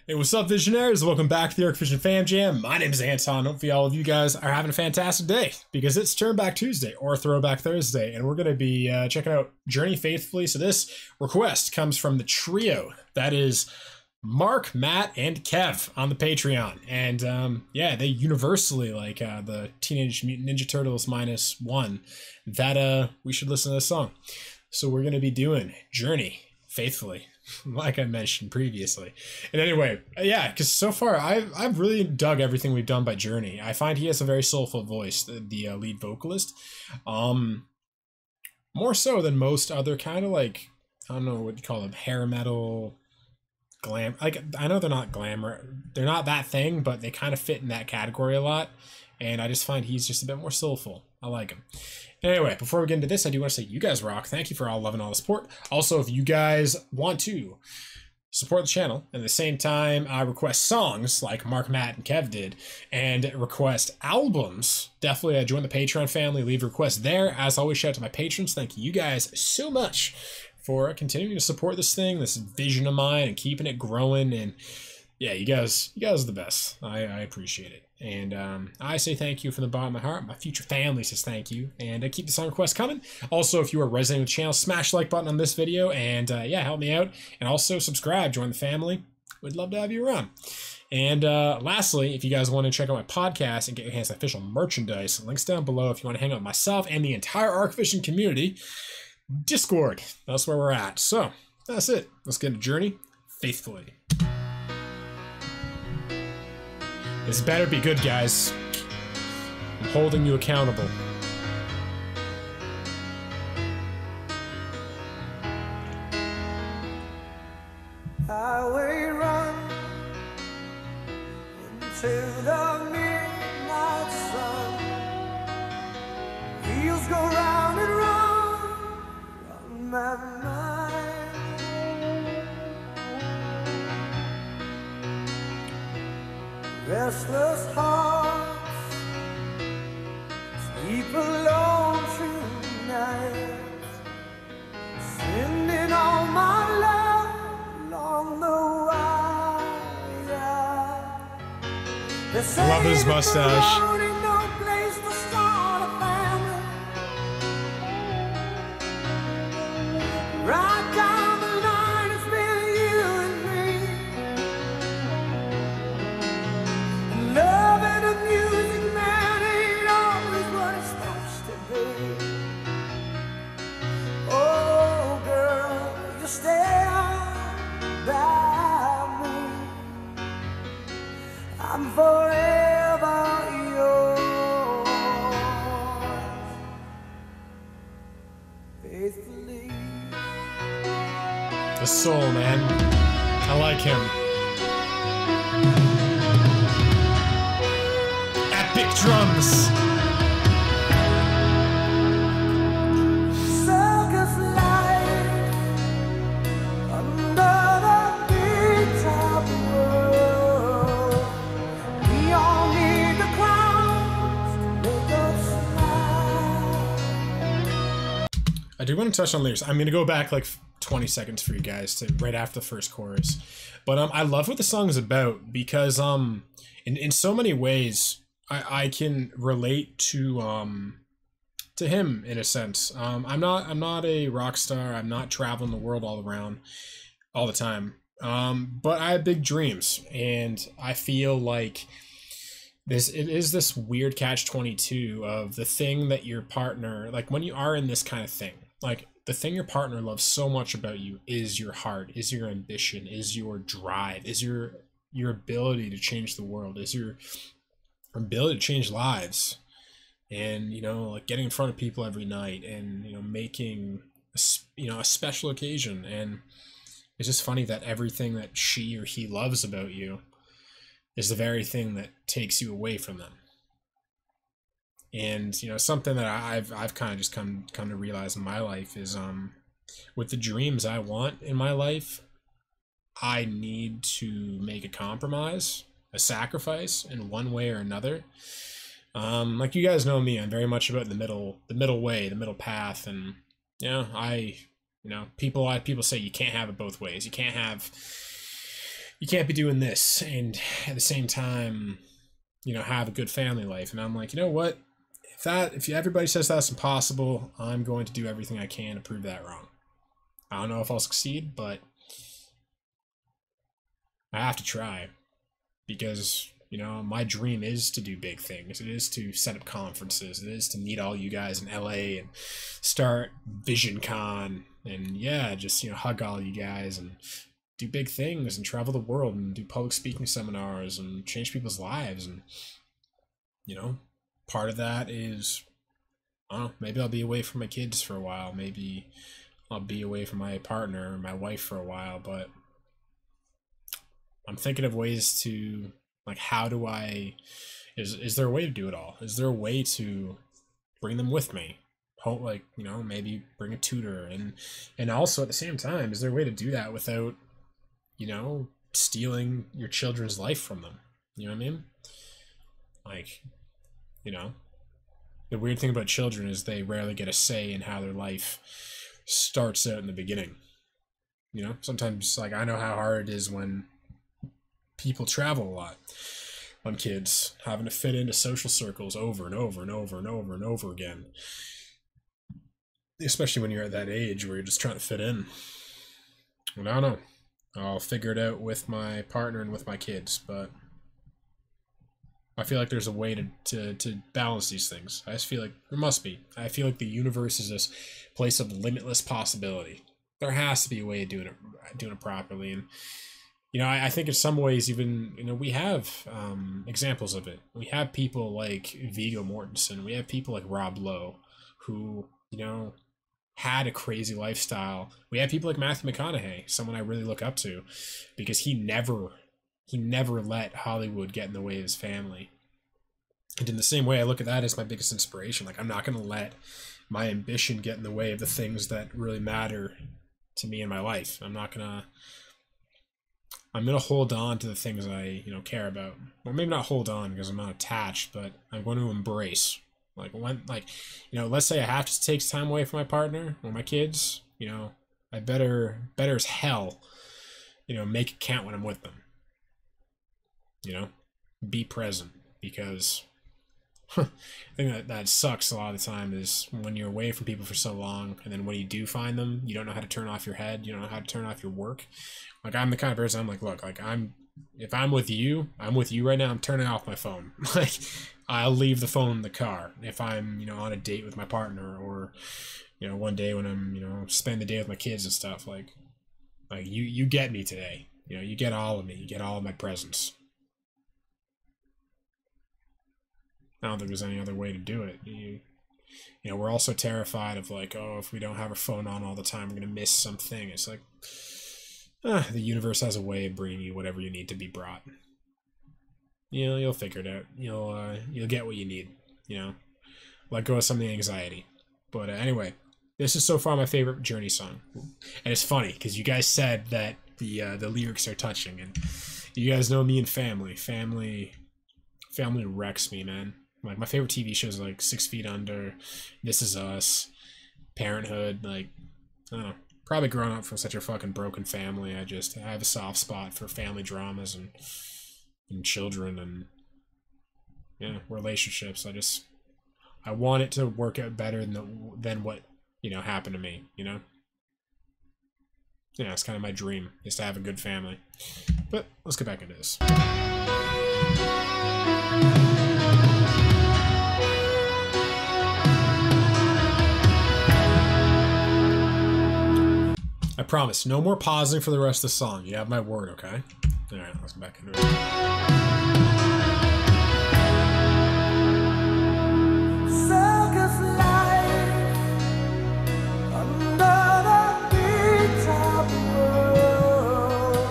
Hey, what's up, Visionaries? Welcome back to the Arc Vision Fam Jam. My name is Anton. Hopefully all of you guys are having a fantastic day because it's Turnback Tuesday or Throwback Thursday, and we're going to be checking out Journey Faithfully. So this request comes from the trio. That is Mark, Matt, and Kev on the Patreon. And yeah, they universally like the Teenage Mutant Ninja Turtles -1 that we should listen to this song. So we're going to be doing Journey Faithfully, like I mentioned previously. And anyway, yeah, because so far I've really dug everything we've done by Journey. I find he has a very soulful voice, the lead vocalist, more so than most other kind of like, I don't know what you call them, hair metal, glam. Like, I know they're not glamour, they're not that thing, but they kind of fit in that category a lot. And I just find he's just a bit more soulful. I like him. Anyway, before we get into this, I do want to say you guys rock. Thank you for all love and all the support. Also, if you guys want to support the channel, and at the same time request songs like Mark, Matt, and Kev did, and request albums, definitely join the Patreon family. Leave requests there. As always, shout out to my patrons. Thank you guys so much for continuing to support this thing, this vision of mine, and keeping it growing. And yeah, you guys are the best. I appreciate it. And I say thank you from the bottom of my heart. My future family says thank you. And keep the song requests coming. Also, if you are resonating with the channel, smash the like button on this video. And yeah, help me out. And also subscribe, join the family. We'd love to have you around. And lastly, if you guys want to check out my podcast and get your hands on official merchandise, links down below if you want to hang out with myself and the entire Arc Vision community. Discord, that's where we're at. So that's it. Let's get a Journey Faithfully. This better be good, guys. I'm holding you accountable. Highway run into the midnight sun. Wheels go round and round my mind. Restless hearts sleep alone through nights, sending all my love along the wire. I love his mustache. No place to start a family. Right down the line, it's been you and me. Love and the music, man, ain't always what it's supposed to be. Oh, girl, you stand by me. I'm forever yours, faithfully. The soul, man. I like him. Epic drums. Circus life under the big top world. We all need the clowns to make us smile. I do want to touch on lyrics. I'm going to go back like 20 seconds for you guys to right after the first chorus. But I love what the song is about because in so many ways I can relate to him in a sense. I'm not a rock star. I'm not traveling the world all the time. But I have big dreams, and I feel like it is this weird catch-22 of the thing that your partner, like when you are in this kind of thing, like the thing your partner loves so much about you is your heart, is your ambition, is your drive, is your ability to change the world, is your ability to change lives. And you know, like getting in front of people every night, and you know, making a special occasion. And it's just funny that everything that she or he loves about you is the very thing that takes you away from them. And you know, something that I've kind of just come to realize in my life is with the dreams I want in my life, I need to make a compromise, a sacrifice in one way or another. Like you guys know me, I'm very much about the middle way, the middle path. And you know, people say you can't have it both ways. You can't have you can't be doing this and at the same time, you know, have a good family life. And I'm like, you know what? If everybody says that's impossible, I'm going to do everything I can to prove that wrong. I don't know if I'll succeed, but I have to try, because, you know, my dream is to do big things. It is to set up conferences. It is to meet all you guys in LA and start Vision Con and, yeah, just, you know, hug all you guys and do big things and travel the world and do public speaking seminars and change people's lives. And, you know, part of that is, I don't know, maybe I'll be away from my kids for a while. Maybe I'll be away from my partner or my wife for a while, but I'm thinking of ways to, like, how do I, is there a way to do it all? Is there a way to bring them with me? Like, you know, maybe bring a tutor, and also at the same time, is there a way to do that without, you know, stealing your children's life from them? You know what I mean? Like, you know, the weird thing about children is they rarely get a say in how their life starts out in the beginning. You know, sometimes, like, I know how hard it is when people travel a lot, on kids having to fit into social circles over and over and over and over and over again, especially when you're at that age where you're just trying to fit in. And I don't know, I'll figure it out with my partner and with my kids, but I feel like there's a way to balance these things. I just feel like there must be. I feel like the universe is this place of limitless possibility. There has to be a way of doing it properly. And, you know, I think in some ways, even, you know, we have examples of it. We have people like Viggo Mortensen. We have people like Rob Lowe, who, you know, had a crazy lifestyle. We have people like Matthew McConaughey, someone I really look up to, because he never let Hollywood get in the way of his family. And in the same way, I look at that as my biggest inspiration. Like, I'm not going to let my ambition get in the way of the things that really matter to me in my life. I'm going to hold on to the things I, you know, care about. Well, maybe not hold on because I'm not attached, but I'm going to embrace. Like, when, like, you know, let's say I have to take time away from my partner or my kids, you know, I better as hell, you know, make it count when I'm with them. You know, be present, because the thing that sucks a lot of the time is when you're away from people for so long, and then when you do find them, you don't know how to turn off your head, you don't know how to turn off your work. Like, I'm the kind of person, I'm like, look, like, if I'm with you right now, I'm turning off my phone. Like, I'll leave the phone in the car if I'm, you know, on a date with my partner, or, you know, one day when I'm, you know, spend the day with my kids and stuff. Like you get me today. You know, you get all of me. You get all of my presence. I don't think there's any other way to do it. You know, we're also terrified of, like, oh, if we don't have our phone on all the time, we're going to miss something. It's like, the universe has a way of bringing you whatever you need to be brought. You know, you'll figure it out. You'll get what you need, you know. Let go of some of the anxiety. But anyway, this is so far my favorite Journey song. And it's funny, because you guys said that the lyrics are touching, and you guys know me and family. Family wrecks me, man. Like, my favorite TV shows are like 6 Feet Under, This Is Us, Parenthood. Like, I don't know. Probably growing up from such a fucking broken family, I have a soft spot for family dramas and children and, yeah, relationships. I want it to work out better than what, you know, happened to me, you know? Yeah, it's kind of my dream, is to have a good family. But let's get back into this. I promise, no more pausing for the rest of the song. You have my word, okay? Alright, let's get back into it. Circus life under the big top world.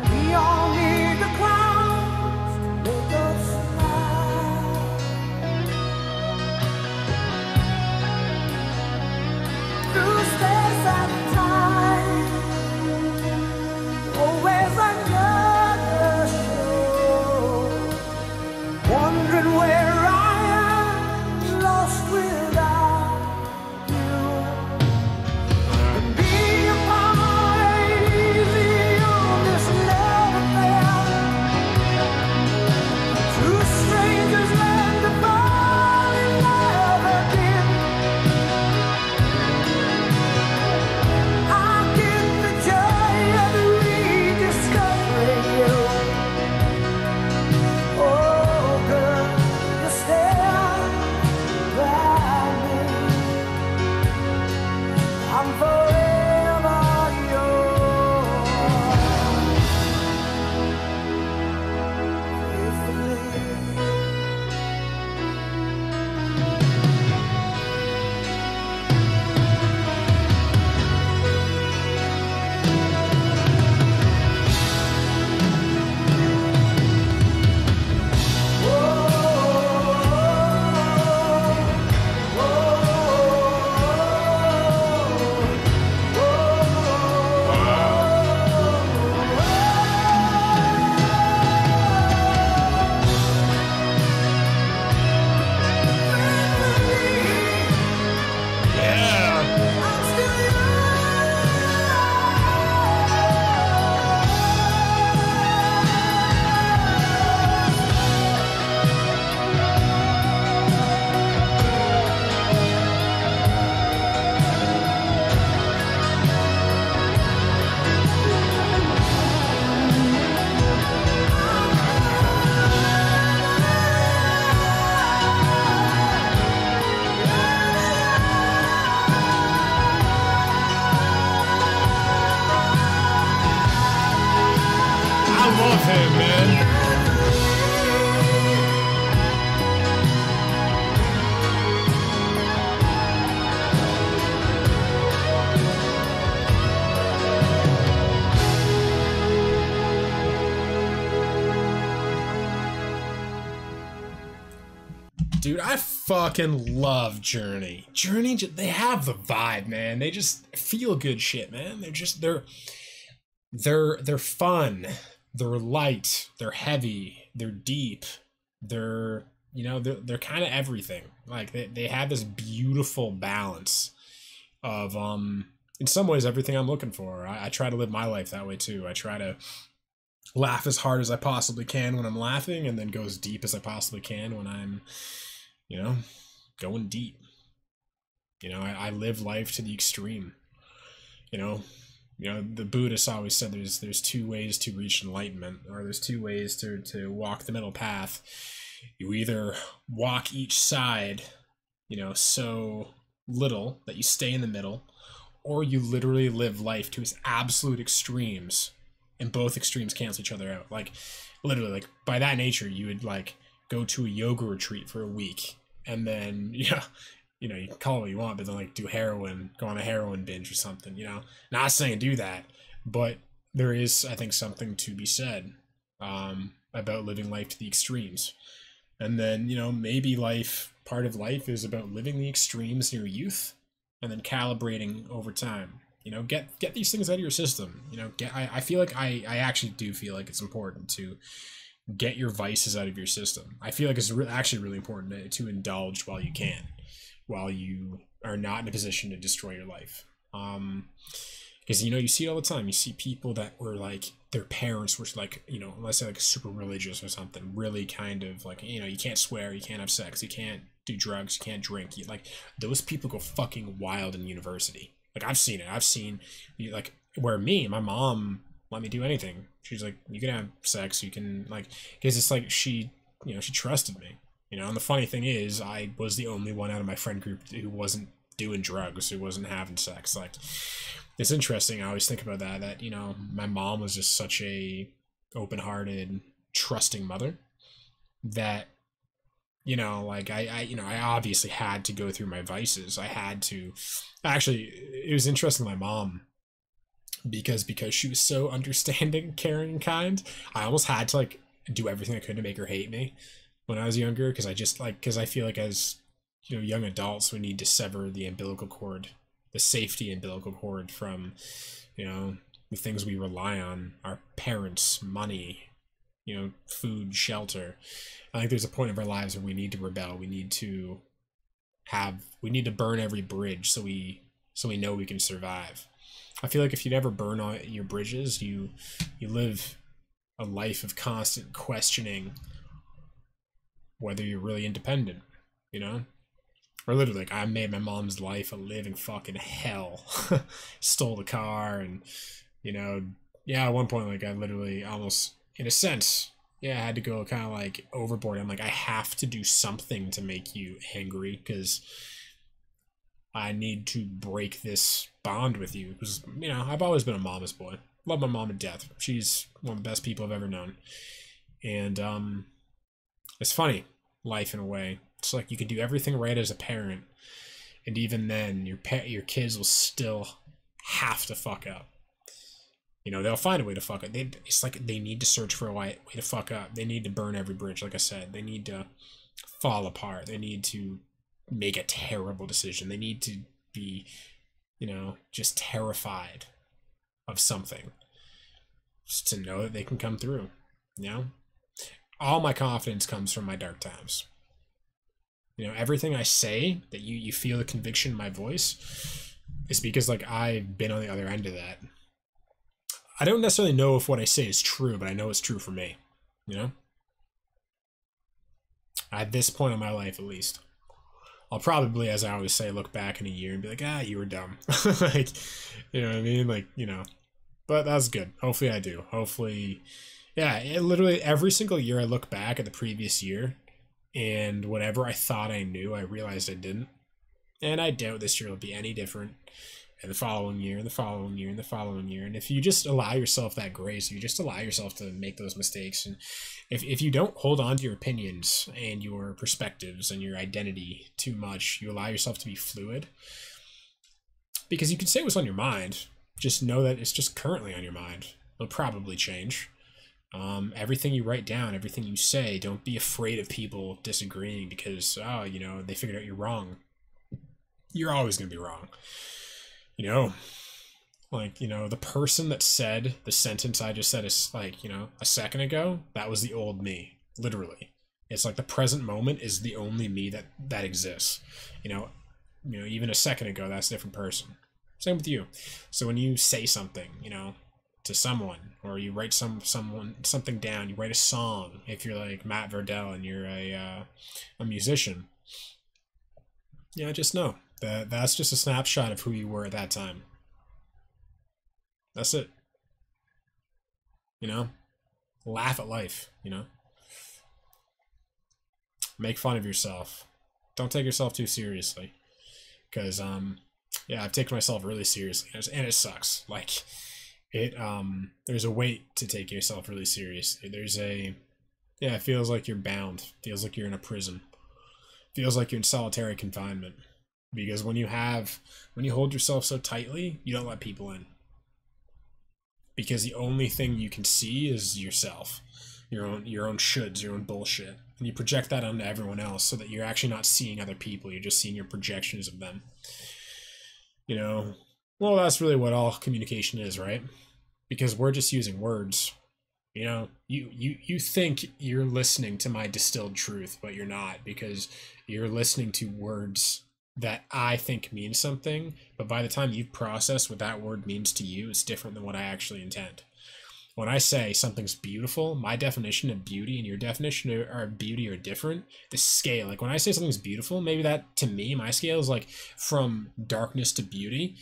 We all need the clowns to make us smile. Through space and time, always another show. him, man. Dude, I fucking love Journey. Journey, they have the vibe, man. They just feel good shit, man. They're fun. They're light. They're heavy. They're deep. They're they're kind of everything. Like they have this beautiful balance of in some ways everything I'm looking for. I try to live my life that way too. I try to laugh as hard as I possibly can when I'm laughing, and then go as deep as I possibly can when I'm going deep. I live life to the extreme. The Buddhists always said there's two ways to reach enlightenment, or there's two ways to walk the middle path. You either walk each side, so little that you stay in the middle, or you literally live life to its absolute extremes, and both extremes cancel each other out. Like, literally, like, by that nature, you would, like, go to a yoga retreat for a week, and then, you can call it what you want, but then, like, do heroin, go on a heroin binge or something, Not saying do that, but there is, I think, something to be said about living life to the extremes. And then, maybe part of life is about living the extremes in your youth, and then calibrating over time. Get these things out of your system. I feel like I actually do feel like it's important to get your vices out of your system. I feel like it's actually really important to indulge while you can, while you are not in a position to destroy your life. Because you see it all the time. You see people that were like, their parents were like, let's say like super religious or something, really kind of like, you can't swear, you can't have sex, you can't do drugs, you can't drink. Those people go fucking wild in university. Like, I've seen it. I've seen, like, where my mom let me do anything. She's like, you can have sex, you can, like, because it's like she trusted me. And the funny thing is, I was the only one out of my friend group who wasn't doing drugs, who wasn't having sex. Like, it's interesting. I always think about that, my mom was just such a open-hearted, trusting mother that, I obviously had to go through my vices. I had to, actually, it was interesting, my mom, because she was so understanding, caring, and kind, I almost had to, like, do everything I could to make her hate me when I was younger, because I feel like as, young adults, we need to sever the umbilical cord, the safety umbilical cord from, the things we rely on, our parents, money, food, shelter. I think there's a point of our lives where we need to rebel. We need to burn every bridge so we know we can survive. I feel like if you never burn all your bridges, you live a life of constant questioning whether you're really independent, Or literally, like, I made my mom's life a living fucking hell. Stole the car, and, at one point, like, I literally almost, in a sense, I had to go kind of, like, overboard. I'm like, I have to do something to make you angry, because I need to break this bond with you. Because, I've always been a mama's boy. Love my mom to death. She's one of the best people I've ever known. And, it's funny, life in a way. It's like you can do everything right as a parent, and even then, your kids will still have to fuck up. They'll find a way to fuck up. It's like they need to search for a way to fuck up. They need to burn every bridge, like I said. They need to fall apart. They need to make a terrible decision. They need to be, just terrified of something, just to know that they can come through. All my confidence comes from my dark times. Everything I say that you feel the conviction in my voice is because, like, I've been on the other end of that. I don't necessarily know if what I say is true, but I know it's true for me. At this point in my life, at least. I'll probably, as I always say, look back in a year and be like, you were dumb. Like, you know what I mean? Like, but that's good. Hopefully I do. Hopefully, literally every single year I look back at the previous year, and whatever I thought I knew, I realized I didn't. And I doubt this year will be any different. and the following year, and the following year, and the following year. And if you just allow yourself that grace, if you just allow yourself to make those mistakes, and if you don't hold on to your opinions and your perspectives and your identity too much, you allow yourself to be fluid. Because you can say what's on your mind, just know that it's just currently on your mind. It'll probably change. Everything you write down, everything you say, don't be afraid of people disagreeing because, oh, you know, they figured out you're wrong. You're always going to be wrong. You know, like, you know, the person that said the sentence I just said is like, you know, a second ago, that was the old me, literally. It's like the present moment is the only me that exists. You know, even a second ago, that's a different person. Same with you. So when you say something, you know, to someone, or you write something down, you write a song, if you're like Matt Verdell and you're a musician, yeah, just know that that's just a snapshot of who you were at that time. That's it. You know, laugh at life, you know, make fun of yourself. Don't take yourself too seriously, because yeah, I've taken myself really seriously, and it sucks. Like, there's a weight to take yourself really seriously. Yeah, it feels like you're bound. It feels like you're in a prison. It feels like you're in solitary confinement. Because when you hold yourself so tightly, you don't let people in. Because the only thing you can see is yourself. Your own shoulds, your own bullshit. And you project that onto everyone else so that you're actually not seeing other people, you're just seeing your projections of them. You know, well, that's really what all communication is, right? Because we're just using words. You know, you think you're listening to my distilled truth, but you're not, because you're listening to words that I think mean something, but by the time you've processed what that word means to you, it's different than what I actually intend. When I say something's beautiful, my definition of beauty and your definition of beauty are different. The scale, like when I say something's beautiful, maybe that, to me, my scale is like from darkness to beauty.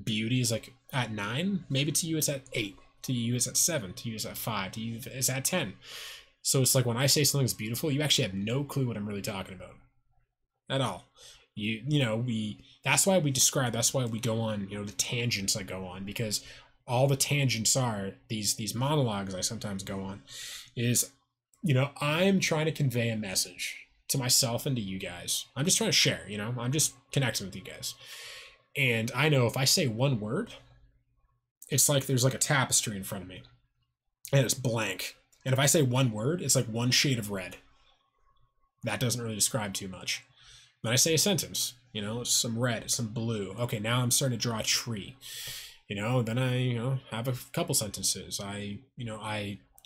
Beauty is like at 9, maybe to you it's at 8, to you it's at 7, to you it's at 5, to you it's at 10. So it's like when I say something's beautiful, you actually have no clue what I'm really talking about. At all. You know, that's why we go on, you know, the tangents I go on, because all the tangents are these monologues I sometimes go on is, you know, I'm trying to convey a message to myself and to you guys. I'm just trying to share, you know, I'm just connecting with you guys. And I know if I say one word, it's like there's like a tapestry in front of me and it's blank. And if I say one word, it's like one shade of red. That doesn't really describe too much. When I say a sentence, you know, it's some red, it's some blue. Okay, now I'm starting to draw a tree. You know, then I, you know, have a couple sentences. I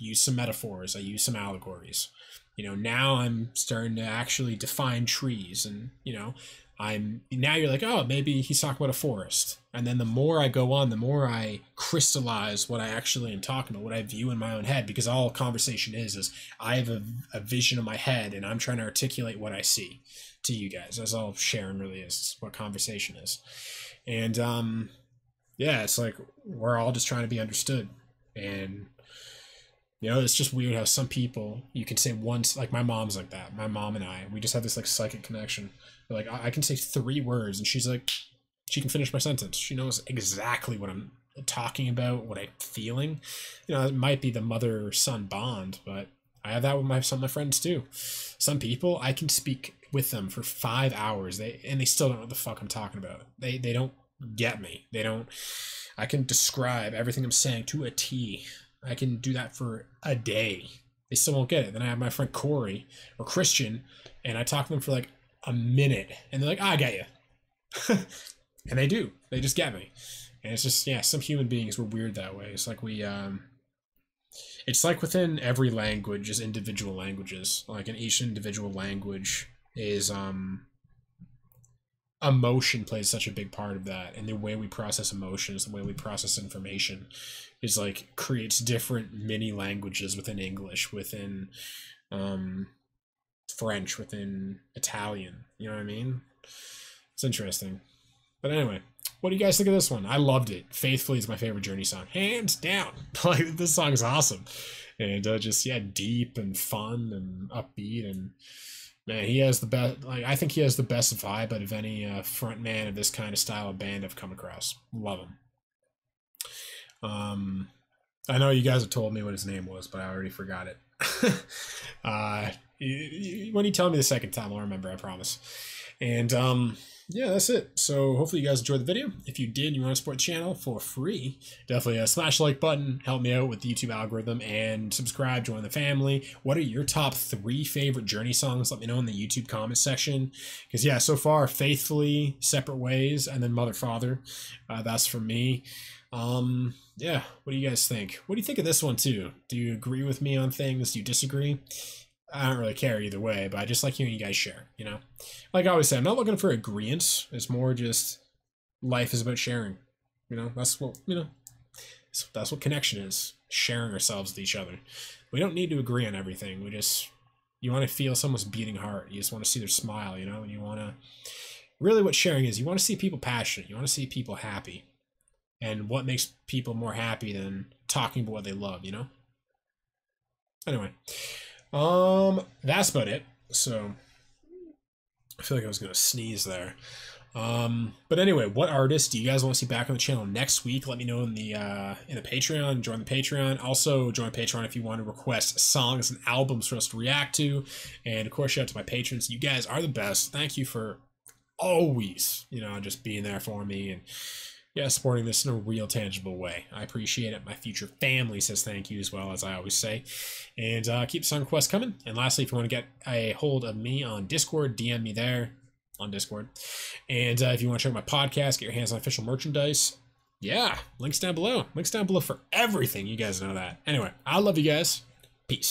use some metaphors. I use some allegories. You know, now I'm starting to actually define trees, and, you know, now you're like, oh, maybe he's talking about a forest. And then the more I go on, the more I crystallize what I actually am talking about, what I view in my own head, because all conversation is I have a vision in my head and I'm trying to articulate what I see to you guys. That's all Sharon really is, what conversation is. And yeah, it's like we're all just trying to be understood. And, you know, it's just weird how some people, you can say once, like my mom's like that. My mom and we just have this like psychic connection. Like I can say 3 words and she's like, she can finish my sentence. She knows exactly what I'm talking about, what I'm feeling. You know, it might be the mother-son bond, but I have that with some of my friends too. Some people, I can speak with them for 5 hours, and they still don't know what the fuck I'm talking about. They don't get me. I can describe everything I'm saying to a T. I can do that for a day. They still won't get it. Then I have my friend Corey or Christian, and I talk to them for like a minute, and they're like, I get you. And they do. They just get me. And it's just, yeah, some human beings were weird that way. It's like it's like within every language, just individual languages. Like in each individual language is emotion plays such a big part of that, and the way we process emotions, the way we process information is like creates different mini languages within English, within French, within Italian. You know what I mean? It's interesting. But anyway, what do you guys think of this one? I loved it. Faithfully is my favorite Journey song, hands down. Like, this song is awesome, and just, yeah, deep and fun and upbeat, and Man, he has the best. Like, I think he has the best vibe out of any front man of this kind of style of band I've come across. Love him. I know you guys have told me what his name was, but I already forgot it. When you tell me the second time, I'll remember, I promise. And yeah, that's it. So hopefully you guys enjoyed the video. If you did and you want to support the channel for free, definitely smash the like button, help me out with the YouTube algorithm, and subscribe, join the family. What are your top 3 favorite Journey songs? Let me know in the YouTube comment section. Because yeah, so far, Faithfully, Separate Ways, and then Mother Father. That's from me. Yeah, what do you guys think? What do you think of this one too? Do you agree with me on things? Do you disagree? I don't really care either way, but I just like hearing you guys share, you know? Like I always say, I'm not looking for agreement. It's more just life is about sharing. You know, that's what, you know, that's what connection is. Sharing ourselves with each other. We don't need to agree on everything. We just, you want to feel someone's beating heart. You just want to see their smile, you know? And you want to, really what sharing is, you want to see people passionate. You want to see people happy. And what makes people more happy than talking about what they love, you know? Anyway. That's about it. So I feel like I was gonna sneeze there. But anyway, what artists do you guys want to see back on the channel next week? Let me know in the Patreon. Join the Patreon. Also join Patreon if you want to request songs and albums for us to react to. And of course, shout out to my patrons. You guys are the best. Thank you for always, you know, just being there for me and yeah, supporting this in a real tangible way. I appreciate it. My future family says thank you as well, as I always say. And keep song requests coming. And lastly, if you want to get a hold of me on Discord, DM me there on Discord. And if you want to check out my podcast, get your hands on official merchandise. Yeah, links down below. Links down below for everything. You guys know that. Anyway, I love you guys. Peace.